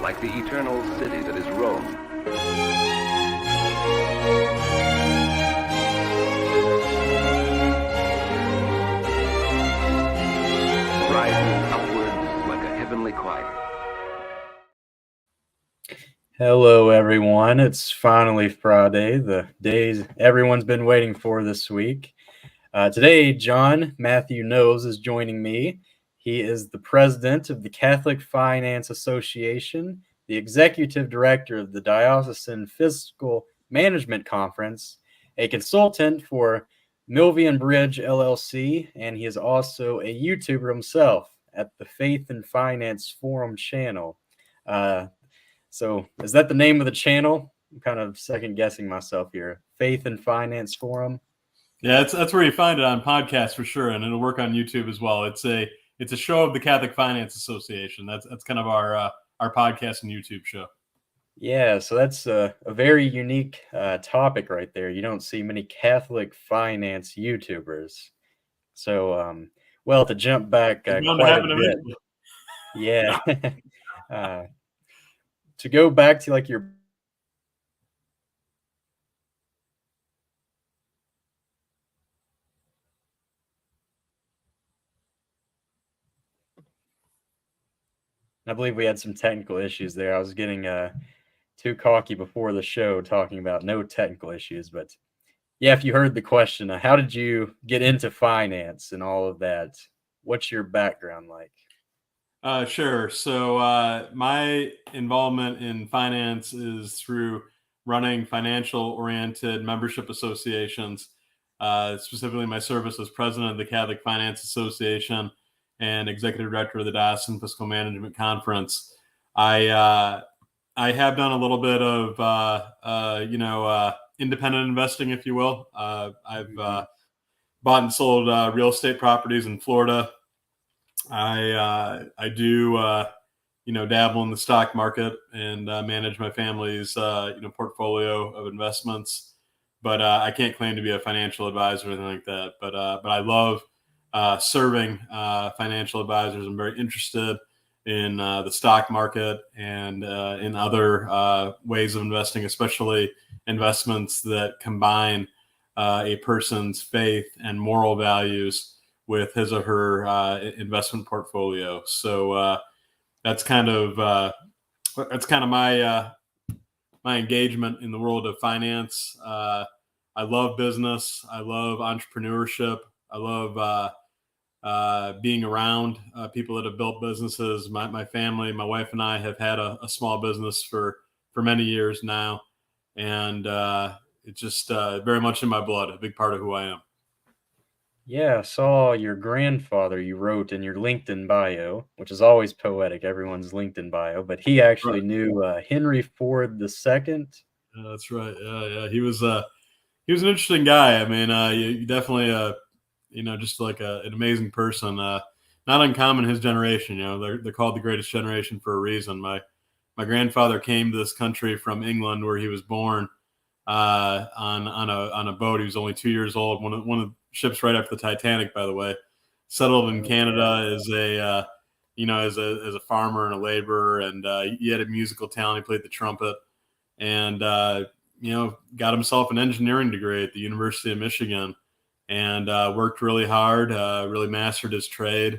like the eternal city that is Rome. Rises upwards like a heavenly choir. Hello, everyone. It's finally Friday, the days everyone's been waiting for this week. Today, John Matthew Knowles is joining me. He is the president of the Catholic Finance Association, the executive director of the Diocesan Fiscal Management Conference, a consultant for Milvian Bridge LLC, and he is also a YouTuber himself at the Faith and Finance Forum channel. So is that the name of the channel? I'm kind of second guessing myself here. Faith and Finance Forum. Yeah, that's where you find it on podcasts for sure, and it'll work on YouTube as well. It's a show of the Catholic Finance Association. That's kind of our podcast and YouTube show. Yeah, so that's a very unique topic right there. You don't see many Catholic finance YouTubers. So, well, to jump back quite a bit. Yeah. To go back to like your I believe we had some technical issues there. I was getting too cocky before the show talking about no technical issues, but yeah, if you heard the question, how did you get into finance and all of that? What's your background like? Sure. So my involvement in finance is through running financial-oriented membership associations. Specifically, my service as president of the Catholic Finance Association and executive director of the Diocesan Fiscal Management Conference. I have done a little bit of independent investing, if you will. I've bought and sold real estate properties in Florida. I do dabble in the stock market and manage my family's portfolio of investments, but I can't claim to be a financial advisor or anything like that. But I love serving financial advisors. I'm very interested in the stock market and in other ways of investing, especially investments that combine a person's faith and moral values with his or her investment portfolio. So that's kind of my engagement in the world of finance. I love business. I love entrepreneurship. I love being around people that have built businesses. My family, my wife and I have had a small business for many years now, and it's just very much in my blood, a big part of who I am. Yeah, I saw your grandfather you wrote in your LinkedIn bio, which is always poetic, everyone's LinkedIn bio, but he actually knew Henry Ford II. That's right. Yeah. He was an interesting guy. I mean, you definitely, just like an amazing person. Not uncommon in his generation. They're called the greatest generation for a reason. My grandfather came to this country from England, where he was born on a boat. He was only 2 years old. One of the ships right after the Titanic, by the way. Settled in Canada as a farmer and a laborer, and he had a musical talent. He played the trumpet, and got himself an engineering degree at the University of Michigan, and worked really hard, really mastered his trade,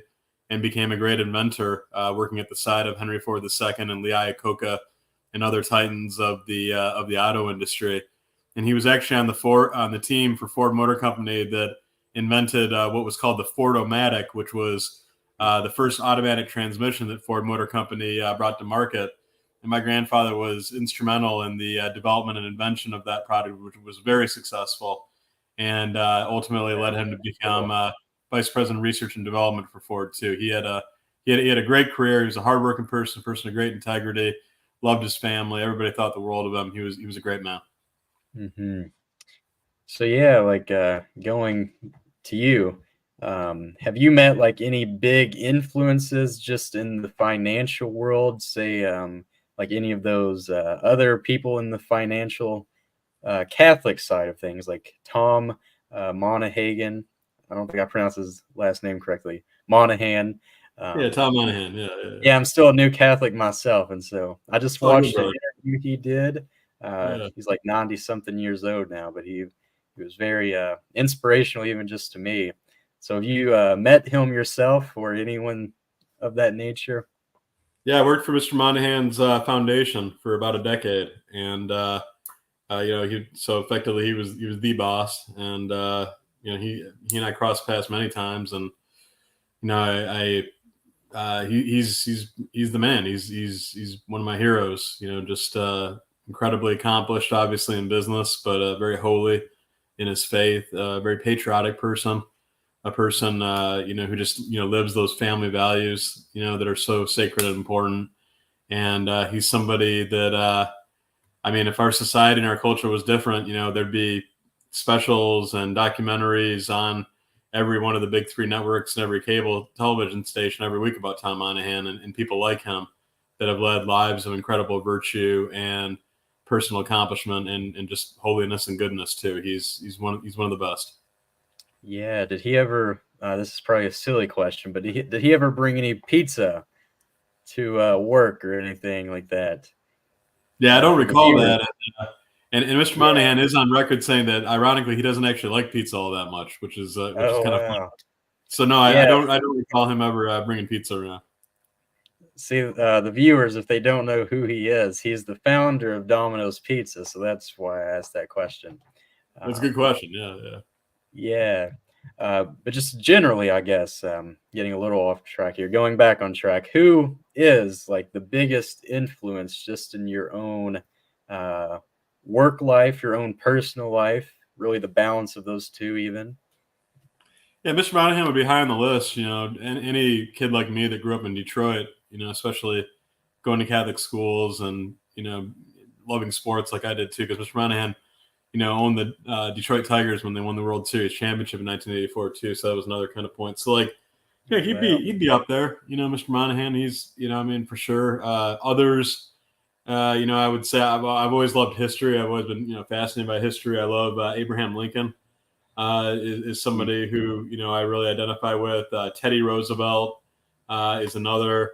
and became a great inventor, working at the side of Henry Ford II and Lee Iacocca and other titans of the auto industry. And he was actually on the team for Ford Motor Company that invented what was called the Ford-O-Matic, which was the first automatic transmission that Ford Motor Company brought to market. And my grandfather was instrumental in the development and invention of that product, which was very successful, and ultimately led him to become vice president of research and development for Ford too. He had a great career. He was a hardworking person of great integrity, loved his family. Everybody thought the world of him. He was a great man. Mm-hmm. So yeah, like going to you, have you met like any big influences just in the financial world? Say, like any of those other people in the financial Catholic side of things, like Tom Monahan. I don't think I pronounced his last name correctly. Monahan. Yeah, Tom Monahan. Yeah. Yeah, I'm still a new Catholic myself, and so I just Oh, good, watched an brother. interview he did. Yeah. He's like 90 something years old now, but he was very inspirational, even just to me. So have you met him yourself or anyone of that nature? Yeah, I worked for Mr. Monahan's foundation for about a decade, and so effectively he was the boss, and he and I crossed paths many times, and he's the man. He's one of my heroes. Just incredibly accomplished, obviously in business, but very holy in his faith. Very patriotic person, a person who just lives those family values that are so sacred and important. And he's somebody that if our society and our culture was different, there'd be specials and documentaries on every one of the big three networks and every cable television station every week about Tom Monahan and people like him that have led lives of incredible virtue and personal accomplishment and just holiness and goodness too. He's one of the best. Yeah. Did he ever? This is probably a silly question, but did he ever bring any pizza to work or anything like that? Yeah, I don't For the recall viewers? that. And Mr. Monahan is on record saying that, ironically, he doesn't actually like pizza all that much, which is Oh kind of fun. wow. So no, I Yeah. don't recall him ever bringing pizza around. See, the viewers, if they don't know who he is, he's the founder of Domino's Pizza, so that's why I asked that question. That's a good question. Yeah. Yeah, but just generally, I guess, getting a little off track here, going back on track, who is like the biggest influence just in your own uh, work life, your own personal life, really the balance of those two, even? Yeah, Mr. Monahan would be high on the list. And any kid like me that grew up in Detroit, especially going to Catholic schools and loving sports like I did too, because Mr. Monahan, owned the Detroit Tigers when they won the World Series championship in 1984 too. So that was another kind of point. So like, yeah, he'd Wow. be up there. Mr. Monahan, he's for sure. Others, I would say I've always loved history. I've always been fascinated by history. I love Abraham Lincoln. Is somebody who I really identify with. Teddy Roosevelt is another.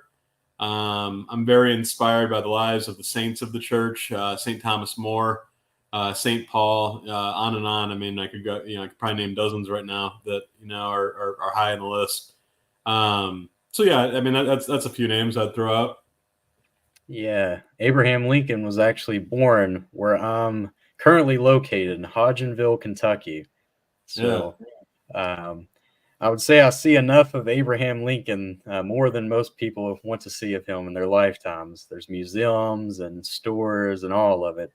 I'm very inspired by the lives of the saints of the church, St. Thomas More, St. Paul, on and on. I could go, I could probably name dozens right now that are high on the list. So yeah, that's a few names I'd throw out. Yeah, Abraham Lincoln was actually born where I'm currently located in Hodgenville, Kentucky. Yeah, So I would say I see enough of Abraham Lincoln, more than most people want to see of him in their lifetimes. There's museums and stores and all of it,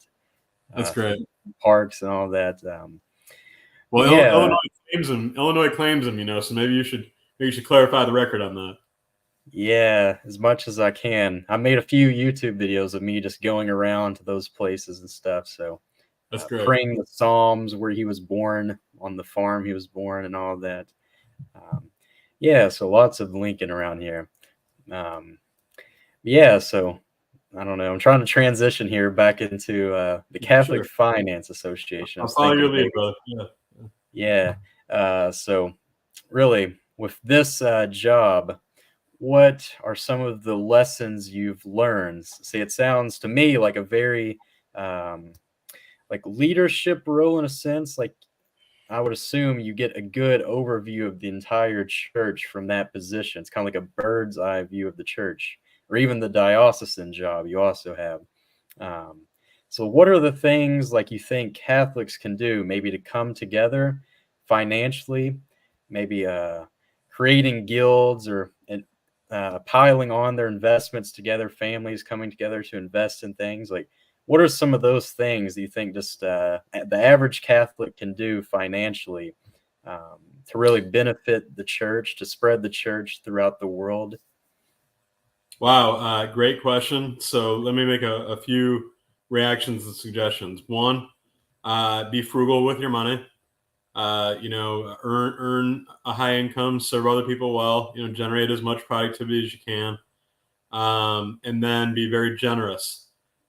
that's great. parks and all that. Well, Yeah, Illinois claims him. Illinois claims him. So maybe you should clarify the record on that. yeah, as much as I can. I made a few YouTube videos of me just going around to those places and stuff. So That's great. praying the Psalms where he was born, on the farm he was born, and all that. Yeah, so lots of Lincoln around here. Yeah, so I don't know. I'm trying to transition here back into the Catholic Sure. Finance Association. I I'll was follow your thinking lead, maybe, brother. Yeah. yeah. So really, with this job, what are some of the lessons you've learned? See, it sounds to me like a very um, like leadership role in a sense. Like I would assume you get a good overview of the entire church from that position. It's kind of like a bird's eye view of the church, or even the diocesan job you also have. Um, so, what are the things like you think Catholics can do, maybe to come together financially, maybe creating guilds or piling on their investments together, families coming together to invest in things like what are some of those things that you think just the average Catholic can do financially to really benefit the church, to spread the church throughout the world? Wow, great question. So let me make a few reactions and suggestions. One, be frugal with your money. Earn a high income, serve other people well. Generate as much productivity as you can, and then be very generous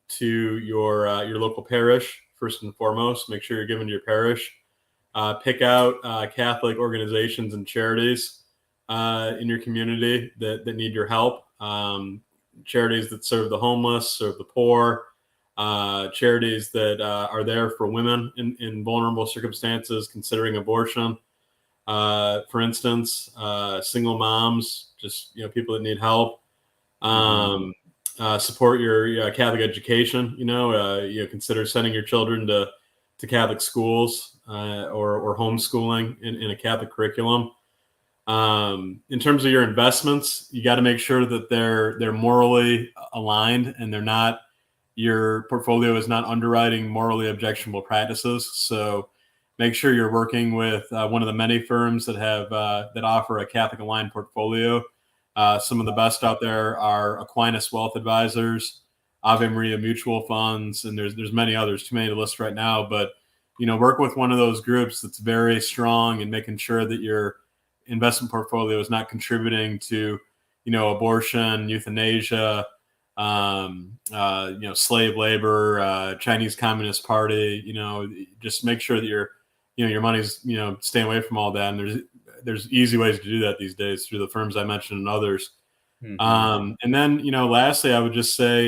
to your local parish first and foremost. Make sure you're giving to your parish. Pick out Catholic organizations and charities in your community that need your help. Charities that serve the homeless, serve the poor, charities that are there for women in vulnerable circumstances, considering abortion. For instance, single moms, just people that need help. Support your Catholic education. Consider sending your children to Catholic schools or homeschooling in a Catholic curriculum. In terms of your investments, you got to make sure that they're morally aligned and your portfolio is not underwriting morally objectionable practices. So make sure you're working with one of the many firms that offer a Catholic aligned portfolio. Some of the best out there are Aquinas Wealth Advisors, Ave Maria Mutual Funds, and there's many others, too many to list right now. But work with one of those groups that's very strong in making sure that your investment portfolio is not contributing to abortion, euthanasia, slave labor, Chinese Communist Party. Just make sure that your money's staying away from all that. And there's easy ways to do that these days through the firms I mentioned and others. And then lastly, I would just say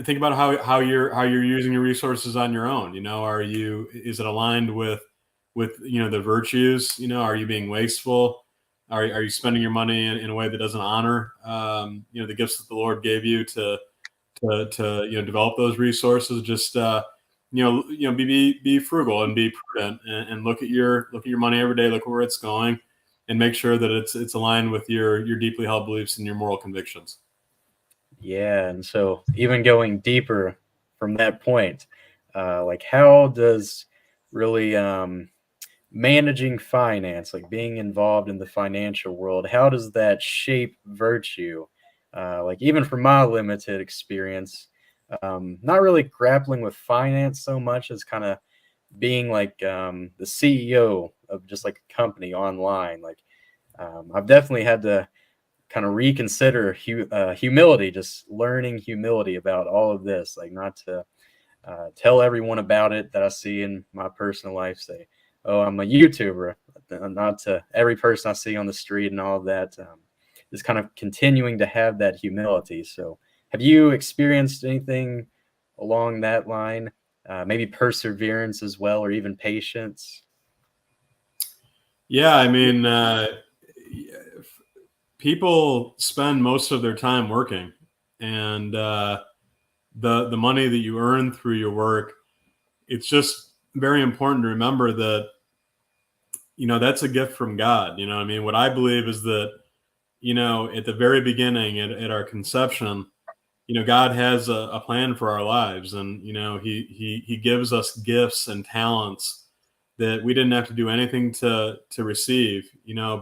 think about how you're using your resources on your own. Is it aligned with the virtues? Are you being wasteful? Are you spending your money in a way that doesn't honor the gifts that the Lord gave you to develop those resources? Just be frugal and be prudent and look at your money every day, look where it's going, and make sure that it's aligned with your deeply held beliefs and your moral convictions. Yeah, and so even going deeper from that point, like how does really managing finance, like being involved in the financial world, how does that shape virtue? Like even from my limited experience, not really grappling with finance so much as kind of being like the CEO of just like a company online. Like I've definitely had to kind of reconsider humility, just learning humility about all of this, like not to tell everyone about it that I see in my personal life, say, oh, I'm a YouTuber, not to every person I see on the street and all of that. Just kind of continuing to have that humility. So have you experienced anything along that line? Maybe perseverance as well, or even patience? Yeah, I mean, people spend most of their time working, and the money that you earn through your work, it's just very important to remember that that's a gift from God. I mean, what I believe is that at the very beginning, at our conception, God has a plan for our lives, and he gives us gifts and talents that we didn't have to do anything to receive,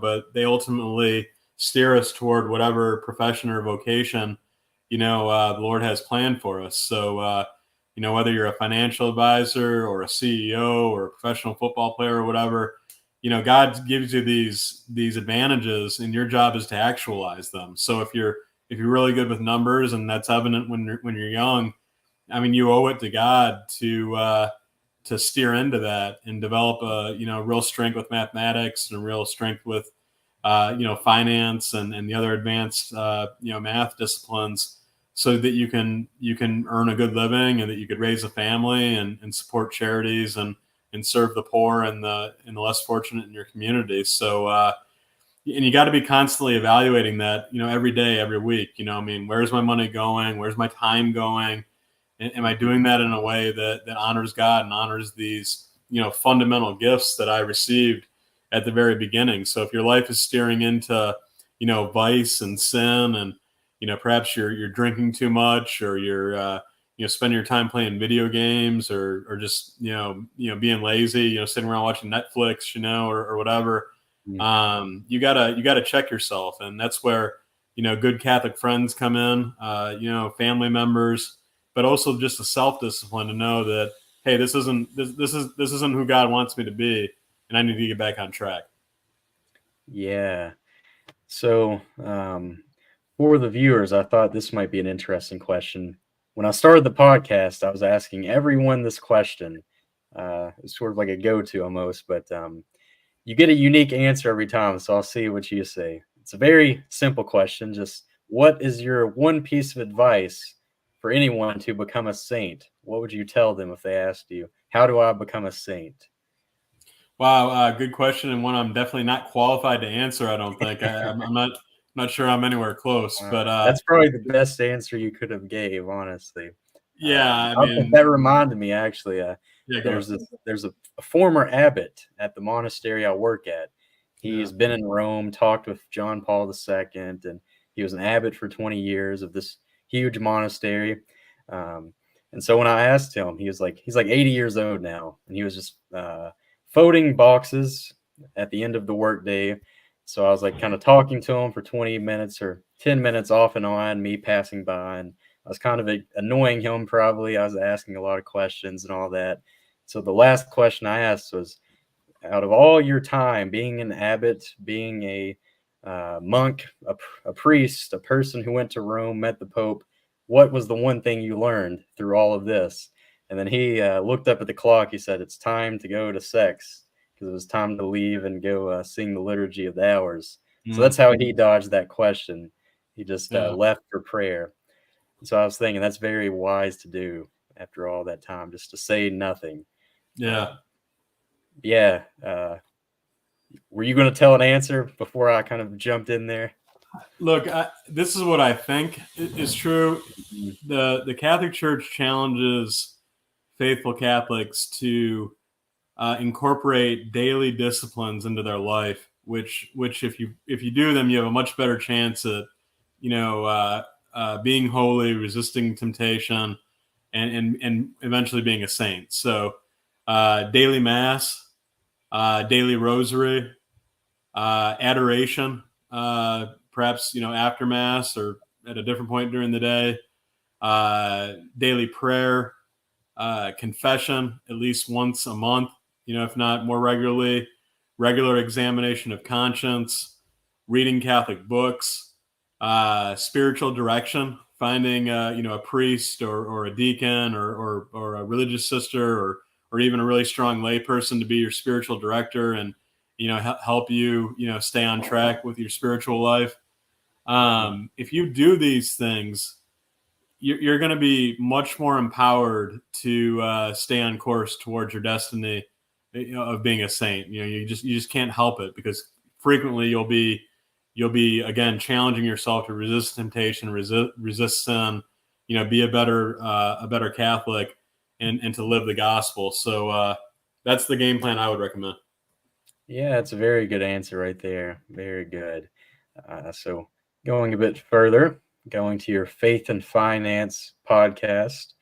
but they ultimately steer us toward whatever profession or vocation the Lord has planned for us. So whether you're a financial advisor or a CEO or a professional football player or whatever, God gives you these advantages, and your job is to actualize them. So if you're really good with numbers, and that's evident when you're young, I mean, you owe it to God to steer into that and develop a real strength with mathematics and a real strength with finance and the other advanced math disciplines, so that you can earn a good living and that you could raise a family and support charities and serve the poor and the less fortunate in your community. So and you got to be constantly evaluating that every day, every week. I mean, where's my money going? Where's my time going? Am I doing that in a way that honors God and honors these fundamental gifts that I received at the very beginning? So if your life is steering into vice and sin, and perhaps you're drinking too much, or you're spending your time playing video games, or just being lazy, sitting around watching Netflix, or whatever, you gotta check yourself. And that's where good Catholic friends come in, family members, but also just a self-discipline to know that, hey, this isn't who God wants me to be, and I need to get back on track. Yeah. So for the viewers, I thought this might be an interesting question. When I started the podcast, I was asking everyone this question: It's sort of like a go-to almost, but you get a unique answer every time, so I'll see what you say. It's a very simple question. Just what is your one piece of advice for anyone to become a saint? What would you tell them if they asked you, how do I become a saint? Wow, good question, and one I'm definitely not qualified to answer. I don't think I'm not sure I'm anywhere close, but That's probably the best answer you could have gave, honestly. yeah, I That mean, reminded me actually. yeah, go ahead. There's a former abbot at the monastery I work at. Yeah, He's been in Rome, talked with John Paul II, and he was an abbot for 20 years of this huge monastery. And so when I asked him, he's like 80 years old now, and he was just folding boxes at the end of the workday. So I was like kind of talking to him for 20 minutes or 10 minutes off and on, me passing by, and I was kind of annoying him probably. I was asking a lot of questions and all that. So the last question I asked was, out of all your time being an abbot, being a monk, a priest, a person who went to Rome, met the Pope, what was the one thing you learned through all of this? And then he looked up at the clock. He said, it's time to go to sex, because it was time to leave and go sing the Liturgy of the Hours. So that's how he dodged that question. He just yeah, left for prayer. So I was thinking that's very wise to do after all that time, just to say nothing. yeah. Yeah. Were you going to tell an answer before I kind of jumped in there? Look, this is what I think is true. The Catholic Church challenges faithful Catholics to incorporate daily disciplines into their life, which if you do them, you have a much better chance at being holy, resisting temptation, and eventually being a saint. So daily mass, daily rosary, adoration, perhaps after mass or at a different point during the day, daily prayer, confession at least once a month, if not more regularly, regular examination of conscience, reading Catholic books, spiritual direction, finding a priest or a deacon or a religious sister or even a really strong layperson to be your spiritual director and help you stay on track with your spiritual life. If you do these things, you're going to be much more empowered to stay on course towards your destiny of being a saint. You just can't help it, because frequently you'll be again challenging yourself to resist temptation, resist sin, be a better Catholic, and to live the gospel. So that's the game plan I would recommend. Yeah, it's a very good answer right there. Very good. So going a bit further, going to your Faith and Finance podcast.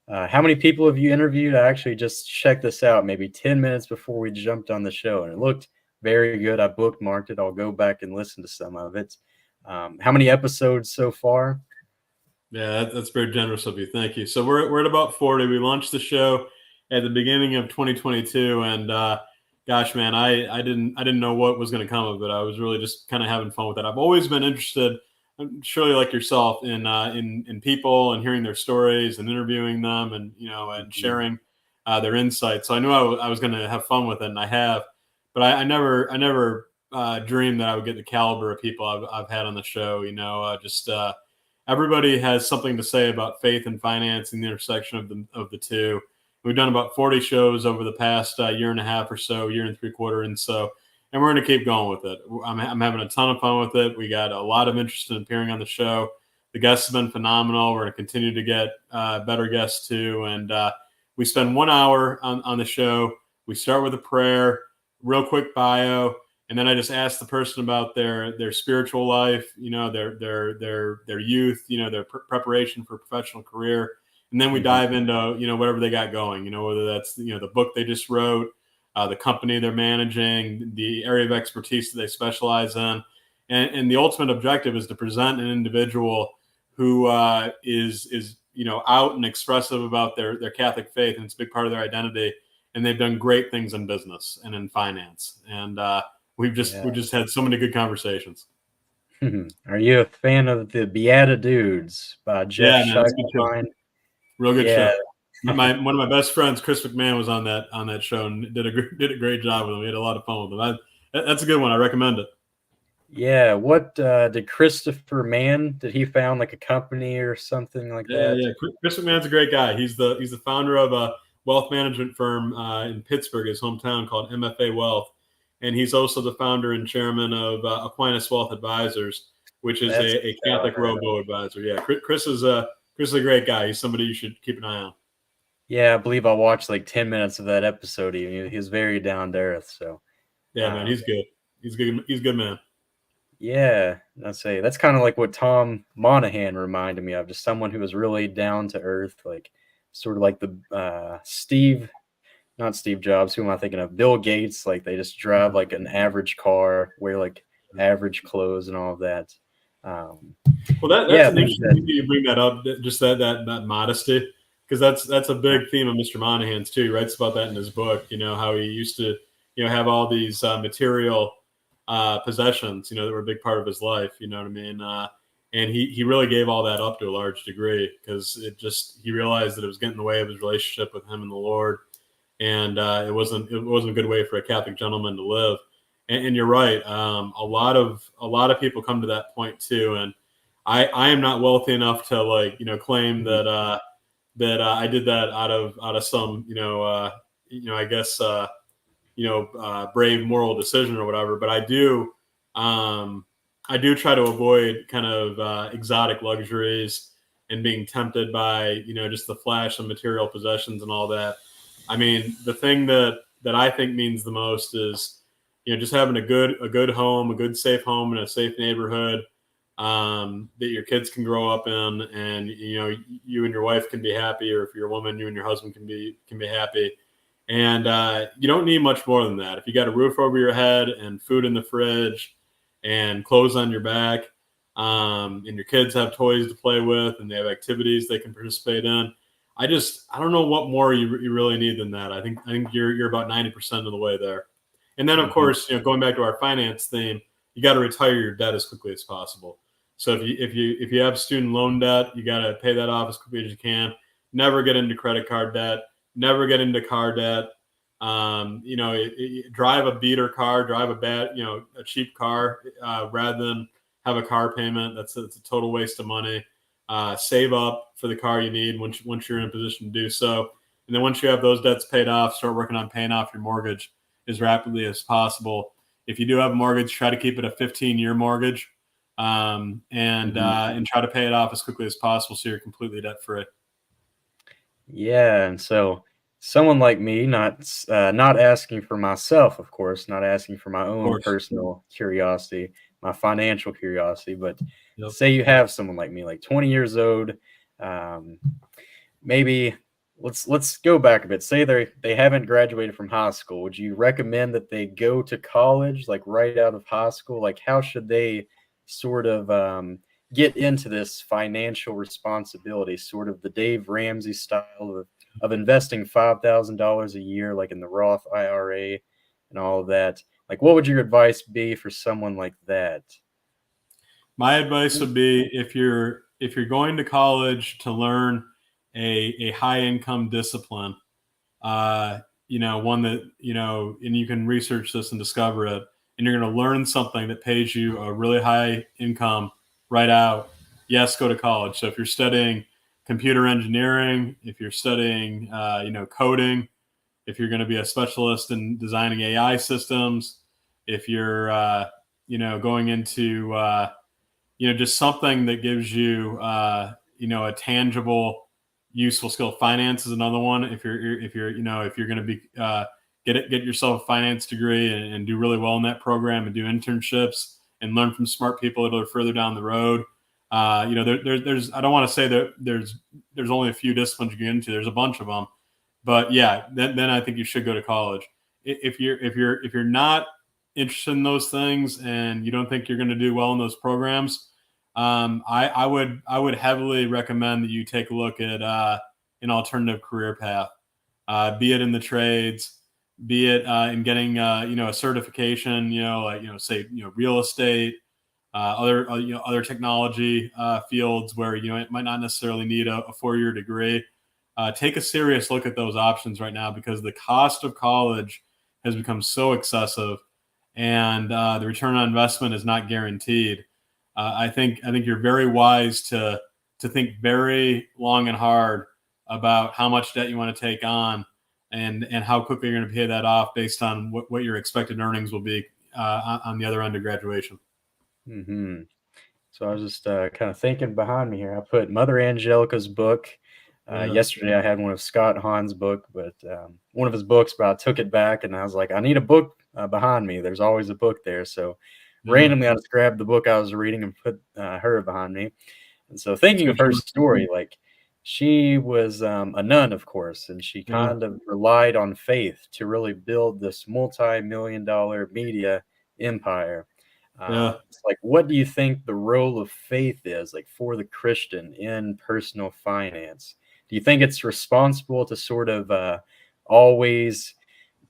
How many people have you interviewed? I actually just checked this out maybe 10 minutes before we jumped on the show, and it looked very good. I bookmarked it. I'll go back and listen to some of it. How many episodes so far? Yeah, that's very generous of you. Thank you. So we're at about 40. We launched the show at the beginning of 2022, and gosh, man, I didn't know what was going to come of it. I was really just kind of having fun with it. I've always been interested, surely like yourself, in people and hearing their stories and interviewing them and sharing their insights. So I knew I was going to have fun with it, and I have. But I never dreamed that I would get the caliber of people I've had on the show. Everybody has something to say about faith and finance and the intersection of the two. We've done about 40 shows over the past year and a half or so, year and 3/4, and we're going to keep going with it. I'm having a ton of fun with it. We got a lot of interest in appearing on the show. The guests have been phenomenal. We're going to continue to get better guests too, and we spend 1 hour on the show. We start with a prayer, real quick bio, and then I just ask the person about their spiritual life, their youth, their preparation for a professional career. And then we dive into, whatever they got going, whether that's, the book they just wrote, the company they're managing, the area of expertise that they specialize in. And the ultimate objective is to present an individual who is out and expressive about their Catholic faith. And it's a big part of their identity. And they've done great things in business and in finance. And we've just had so many good conversations. Are you a fan of the Beata Dudes by Jeff Yeah, man, that's good show. Scheiblein? Real good show. One of my best friends, Chris McMahon, was on that show and did a great job with him. We had a lot of fun with him. That's a good one. I recommend it. Yeah. What did Christopher Mann? Did he found like a company or something like that? Yeah. Chris McMahon's a great guy. He's the founder of a wealth management firm in Pittsburgh, his hometown, called MFA Wealth, and he's also the founder and chairman of Aquinas Wealth Advisors, which is That's a Catholic robo advisor. Yeah, Chris is a great guy. He's somebody you should keep an eye on. Yeah, I believe I watched like 10 minutes of that episode. He was very down to earth. So Yeah, man, he's good. He's good. He's a good man. yeah, I'd say that's kind of like what Tom Monahan reminded me of, just someone who was really down to earth, like sort of like the not Steve Jobs, who am I thinking of? Bill Gates. Like they just drive like an average car, wear like average clothes and all of that. Well, that's an interesting thing you bring that up, just that modesty, because that's a big theme of Mr. Monahan's too. He writes about that in his book. How he used to have all these material possessions, that were a big part of his life. You know what I mean? And he really gave all that up to a large degree because he realized that it was getting in the way of his relationship with him and the Lord, and it wasn't a good way for a Catholic gentleman to live. And you're right. A lot of people come to that point too. And I am not wealthy enough to claim that I did that out of some I guess brave moral decision or whatever. But I do try to avoid kind of exotic luxuries and being tempted by just the flash of material possessions and all that. I mean, the thing that I think means the most is just having a good home, a good safe home in a safe neighborhood that your kids can grow up in, and you and your wife can be happy, or if you're a woman, you and your husband can be happy. And you don't need much more than that. If you got a roof over your head and food in the fridge and clothes on your back, and your kids have toys to play with and they have activities they can participate in, I don't know what more you really need than that. I think you're about 90% of the way there. And then, of course, going back to our finance theme, you got to retire your debt as quickly as possible. So if you have student loan debt, you got to pay that off as quickly as you can. Never get into credit card debt. Never get into car debt. Drive a beater car, drive a cheap car rather than have a car payment. It's a total waste of money. Save up for the car you need once you're in a position to do so. And then once you have those debts paid off, start working on paying off your mortgage as rapidly as possible. If you do have a mortgage, try to keep it a 15-year mortgage, and try to pay it off as quickly as possible so you're completely debt free. Yeah, and so someone like me, not asking for myself, of course, not asking for my own personal curiosity, my financial curiosity, but say you have someone like me, like 20 years old, maybe let's go back a bit. Say they haven't graduated from high school. Would you recommend that they go to college, like right out of high school? Like how should they sort of get into this financial responsibility, sort of the Dave Ramsey style of investing $5,000 a year, like in the Roth IRA and all of that? Like, what would your advice be for someone like that? My advice would be if you're going to college to learn a high income discipline, one that, and you can research this and discover it, and you're going to learn something that pays you a really high income right out. Yes, go to college. So if you're studying computer engineering, if you're studying, coding, if you're going to be a specialist in designing AI systems, if you're, going into, just something that gives you, a tangible, useful skill. Finance is another one. If you're going to be, get yourself a finance degree and do really well in that program and do internships and learn from smart people that are further down the road. There's I don't want to say that there's only a few disciplines you get into. There's a bunch of them, but yeah, then I think you should go to college. If you're not interested in those things and you don't think you're going to do well in those programs, I would heavily recommend that you take a look at an alternative career path, be it in the trades, be it in getting a certification, say real estate, other technology fields where it might not necessarily need a 4-year degree. take a serious look at those options right now, because the cost of college has become so excessive, and the return on investment is not guaranteed. I think you're very wise to think very long and hard about how much debt you want to take on, and how quickly you're going to pay that off based on what your expected earnings will be on the other end of graduation. Mm-hmm. So I was just kind of thinking behind me here. I put Mother Angelica's book. Yesterday I had one of Scott Hahn's book, but one of his books, but I took it back and I was like, I need a book behind me. There's always a book there. So randomly I just grabbed the book I was reading and put her behind me. And so thinking of her story, like she was a nun, of course, and she kind of relied on faith to really build this multi-million-dollar media empire. It's like, what do you think the role of faith is, like, for the Christian in personal finance? Do you think it's responsible to sort of always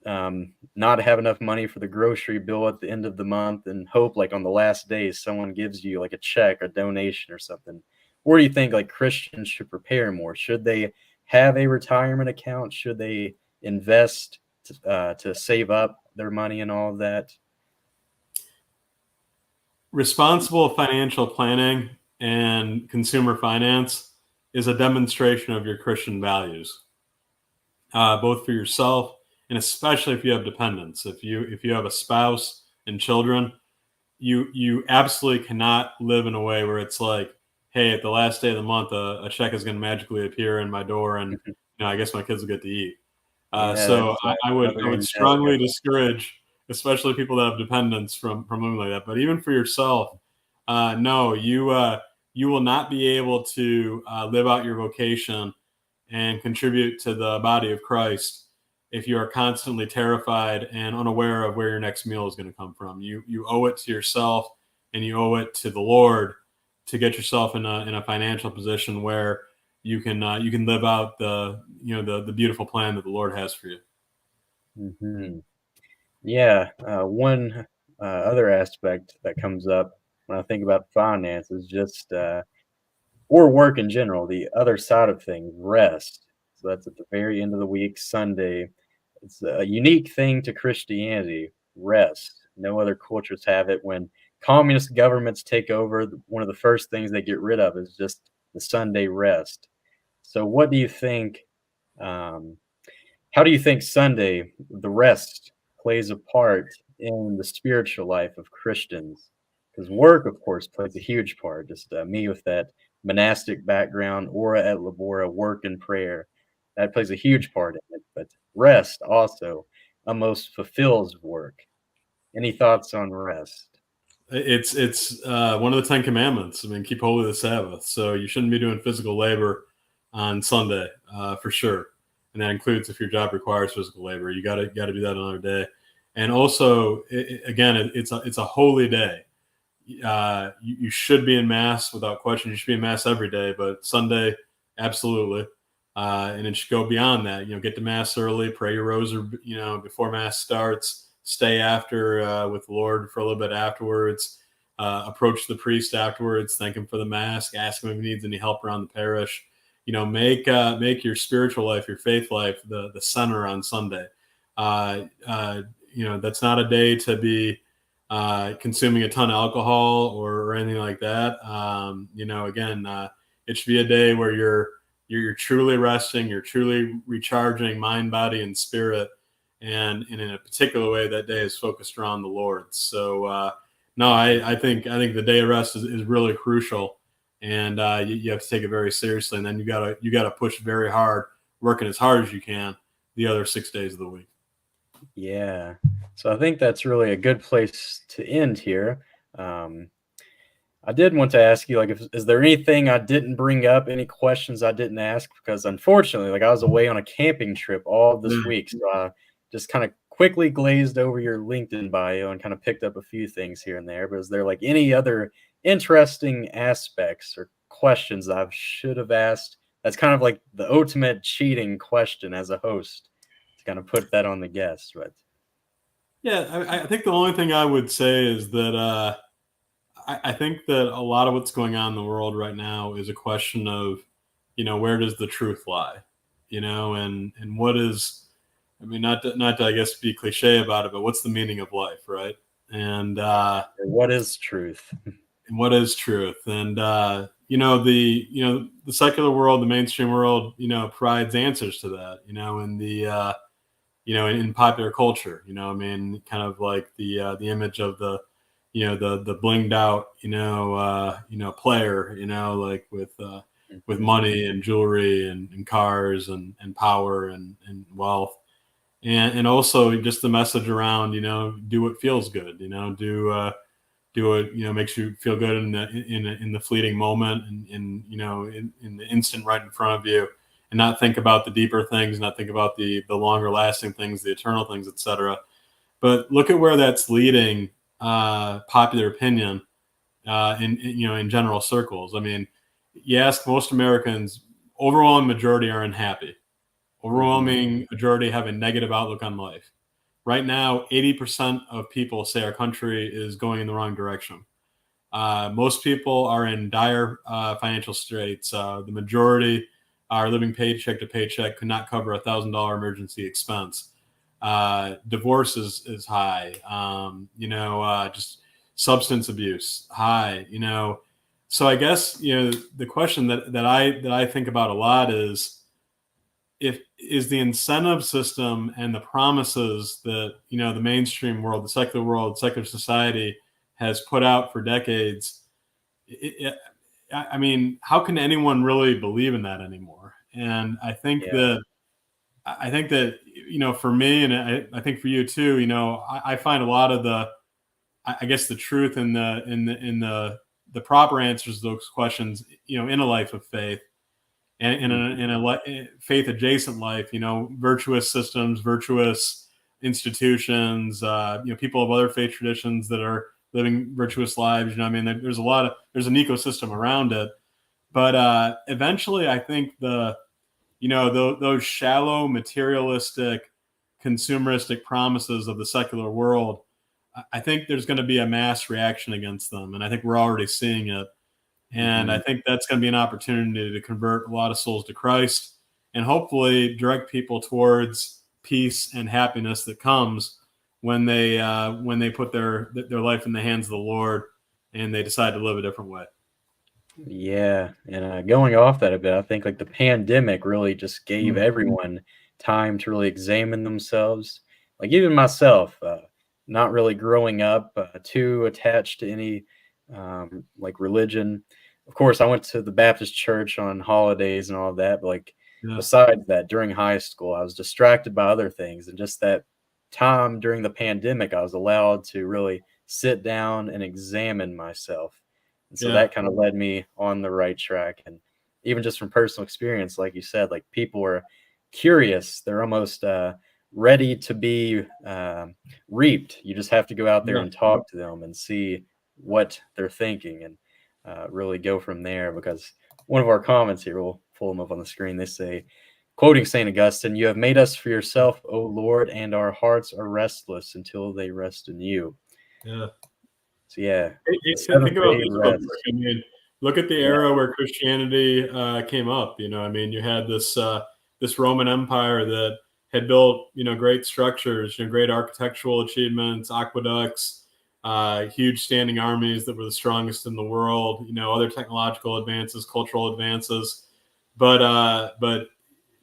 not have enough money for the grocery bill at the end of the month and hope, like, on the last days someone gives you like a check, a donation or something? Or do you think like Christians should prepare more? Should they have a retirement account? Should they invest to save up their money and all of that? Responsible financial planning and consumer finance is a demonstration of your Christian values, both for yourself and especially if you have dependents. If you have a spouse and children, you absolutely cannot live in a way where it's like, hey, at the last day of the month, a check is going to magically appear in my door, and I guess my kids will get to eat. So I would strongly discourage, especially people that have dependents, from living like that. But even for yourself, no, you will not be able to live out your vocation and contribute to the body of Christ if you are constantly terrified and unaware of where your next meal is going to come from. You owe it to yourself, and you owe it to the Lord to get yourself in a financial position where you can live out the beautiful plan that the Lord has for you. Mm-hmm. Yeah. One other aspect that comes up when I think about finance is just or work in general, the other side of things, rest. So that's at the very end of the week, Sunday. It's a unique thing to Christianity, rest. No other cultures have it. When communist governments take over, one of the first things they get rid of is just the Sunday rest. So, what do you think? Um, how do you think Sunday, the rest, plays a part in the spiritual life of Christians? Because work, of course, plays a huge part. Just me with that monastic background, ora et labora, work and prayer, that plays a huge part in it. But rest also almost fulfills work. Any thoughts on rest? It's one of the 10 Commandments. I mean, keep holy the Sabbath. So you shouldn't be doing physical labor on Sunday, for sure. And that includes if your job requires physical labor. You got to do that another day. And also, it's a holy day. You should be in mass without question. You should be in mass every day, but Sunday, absolutely. And it should go beyond that. Get to mass early, pray your rosary, before mass starts. Stay after with the Lord for a little bit afterwards. Approach the priest afterwards, thank him for the mass, ask him if he needs any help around the parish. Make your spiritual life, your faith life, the center on Sunday. That's not a day to be consuming a ton of alcohol or anything like that. It should be a day where you're truly resting, you're truly recharging mind, body, and spirit. And in a particular way, that day is focused around the Lord. So, no, I think the day of rest is really crucial, and you have to take it very seriously. And then you gotta push very hard, working as hard as you can the other 6 days of the week. Yeah. So I think that's really a good place to end here. I did want to ask you, like, is there anything I didn't bring up, any questions I didn't ask? Because unfortunately, like, I was away on a camping trip all this week, so I just kind of quickly glazed over your LinkedIn bio and kind of picked up a few things here and there. But is there like any other interesting aspects or questions I should have asked? That's kind of like the ultimate cheating question as a host, to kind of put that on the guest. But yeah, I think the only thing I would say is that I think that a lot of what's going on in the world right now is a question of, where does the truth lie? and what is, I mean, not to I guess be cliche about it, but what's the meaning of life, right? And what is truth? And what is truth? And the secular world, the mainstream world, provides answers to that, in the in popular culture, I mean, kind of like the image of the the blinged out player, like with money and jewelry and cars and power and wealth, and also just the message around, do what feels good, do what makes you feel good in the fleeting moment, and in the instant right in front of you, and not think about the deeper things, not think about the longer lasting things, the eternal things, etc. But look at where that's leading popular opinion in general circles. I mean, you ask most Americans, overwhelming majority are unhappy. Overwhelming majority have a negative outlook on life. Right now, 80% of people say our country is going in the wrong direction. Most people are in dire financial straits. The majority are living paycheck to paycheck, could not cover $1,000 emergency expense. Divorce is high. Just substance abuse high. So I guess the question that I think about a lot is, is the incentive system and the promises that the mainstream world, the secular world, secular society has put out for decades. I mean, how can anyone really believe in that anymore? And I think that for me, and I think for you too, I find a lot of the truth in the proper answers to those questions, in a life of faith. And in a faith adjacent life, virtuous systems, virtuous institutions, people of other faith traditions that are living virtuous lives. I mean, there's an ecosystem around it, but eventually, I think those shallow, materialistic, consumeristic promises of the secular world, I think there's going to be a mass reaction against them, and I think we're already seeing it. And I think that's going to be an opportunity to convert a lot of souls to Christ, and hopefully direct people towards peace and happiness that comes when they put their life in the hands of the Lord and they decide to live a different way. Yeah, and going off that a bit, I think like the pandemic really just gave everyone time to really examine themselves. Like even myself, not really growing up too attached to any like religion. Of course, I went to the Baptist church on holidays and all of that, but like besides that, during high school, I was distracted by other things, and just that time during the pandemic, I was allowed to really sit down and examine myself. And so that kind of led me on the right track. And even just from personal experience, like you said, like people are curious. They're almost ready to be reaped. You just have to go out there and talk to them and see what they're thinking, and really go from there. Because one of our comments here, we'll pull them up on the screen. They say, quoting St. Augustine, "You have made us for yourself, O Lord, and our hearts are restless until they rest in you." Yeah. So yeah, think about this. I mean, look at the era where Christianity came up. I mean, you had this Roman Empire that had built great structures, great architectural achievements, aqueducts, huge standing armies that were the strongest in the world. Other technological advances, cultural advances, but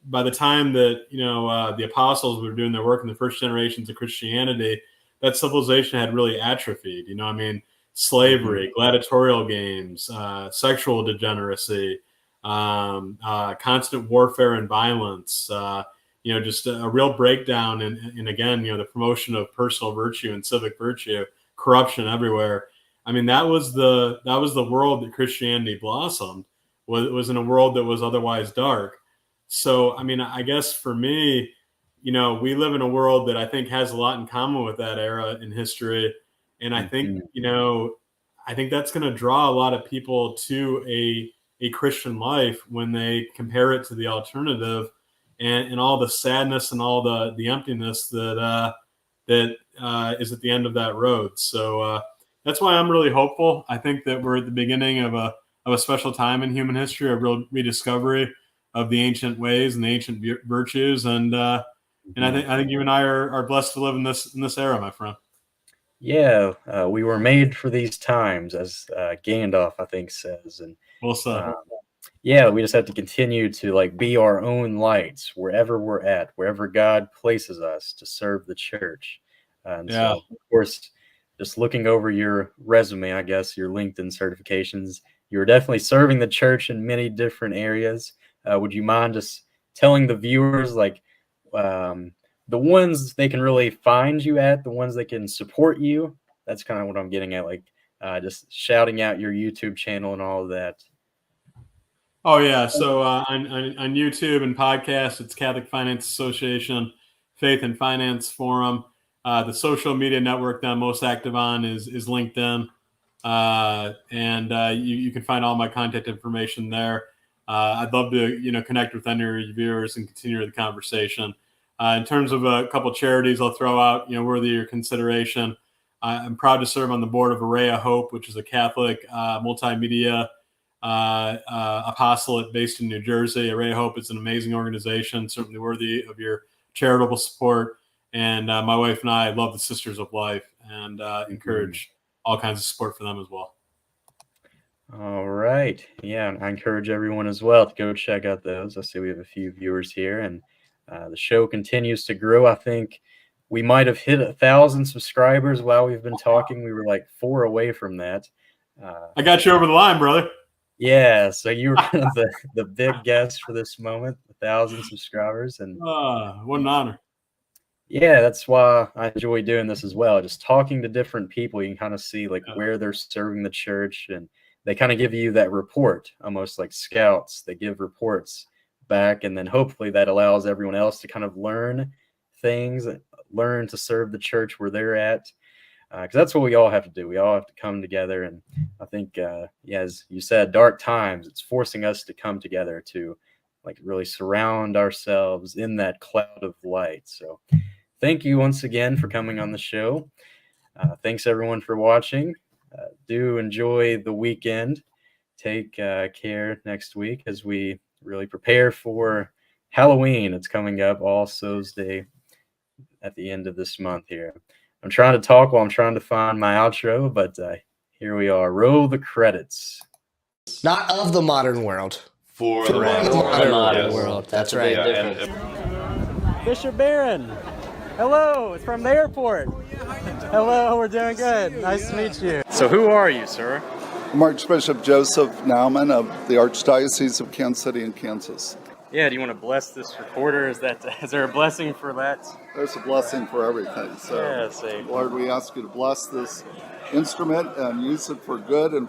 by the time that the apostles were doing their work in the first generations of Christianity, that civilization had really atrophied. I mean, slavery, gladiatorial games, sexual degeneracy, constant warfare and violence, just a real breakdown in again, the promotion of personal virtue and civic virtue, corruption everywhere. I mean, that was the world that Christianity blossomed. Was in a world that was otherwise dark. So, I mean, I guess for me, we live in a world that I think has a lot in common with that era in history. And I think, I think that's going to draw a lot of people to a Christian life when they compare it to the alternative, and all the sadness and all the emptiness that is at the end of that road. So that's why I'm really hopeful. I think that we're at the beginning of a special time in human history, a real rediscovery the ancient ways and the ancient virtues. And I think you and I are blessed to live in this era, my friend. Yeah, we were made for these times, as Gandalf, I think, says. And well said. Yeah, we just have to continue to like be our own lights wherever we're at, wherever God places us to serve the church. And so, of course, just looking over your resume, I guess, your LinkedIn certifications, you're definitely serving the church in many different areas. Would you mind just telling the viewers, like, the ones they can really find you at, the ones that can support you? That's kind of what I'm getting at, like just shouting out your YouTube channel and all of that. Oh, yeah. So on YouTube and podcasts, it's Catholic Finance Association, Faith and Finance Forum. The social media network that I'm most active on is LinkedIn. And you can find all my contact information there. I'd love to, connect with any of your viewers and continue the conversation. In terms of a couple charities I'll throw out, worthy of your consideration. I'm proud to serve on the board of Array of Hope, which is a Catholic multimedia apostolate based in New Jersey. Array of Hope is an amazing organization, certainly worthy of your charitable support. And my wife and I love the Sisters of Life and encourage all kinds of support for them as well. All right. Yeah, I encourage everyone as well to go check out those. I see we have a few viewers here, and the show continues to grow. I think we might have hit 1,000 subscribers while we've been talking. We were like 4 away from that. I got you over the line, brother. Yeah, so you were kind of the big guest for this moment, 1,000 subscribers. And what an honor. Yeah, that's why I enjoy doing this as well. Just talking to different people, you can kind of see like where they're serving the church, and they kind of give you that report, almost like scouts. They give reports back, and then hopefully that allows everyone else to kind of learn things, learn to serve the church where they're at. Because that's what we all have to do. We all have to come together. And I think, as you said, dark times, it's forcing us to come together to like really surround ourselves in that cloud of light. So thank you once again for coming on the show. Thanks everyone for watching. Do enjoy the weekend. Take care next week as we really prepare for Halloween. It's coming up, All Souls Day at the end of this month here. I'm trying to talk while I'm trying to find my outro, but here we are. Roll the credits. Not of the modern world. For the modern world. That's right. Bishop Barron. Hello, it's from the airport. Hello, we're doing good. Nice to meet you. So who are you, sir? I'm Archbishop Joseph Nauman of the Archdiocese of Kansas City in Kansas. Yeah, do you want to bless this recorder? Is there a blessing for that? There's a blessing for everything. So, yeah, Lord, we ask you to bless this instrument and use it for good and for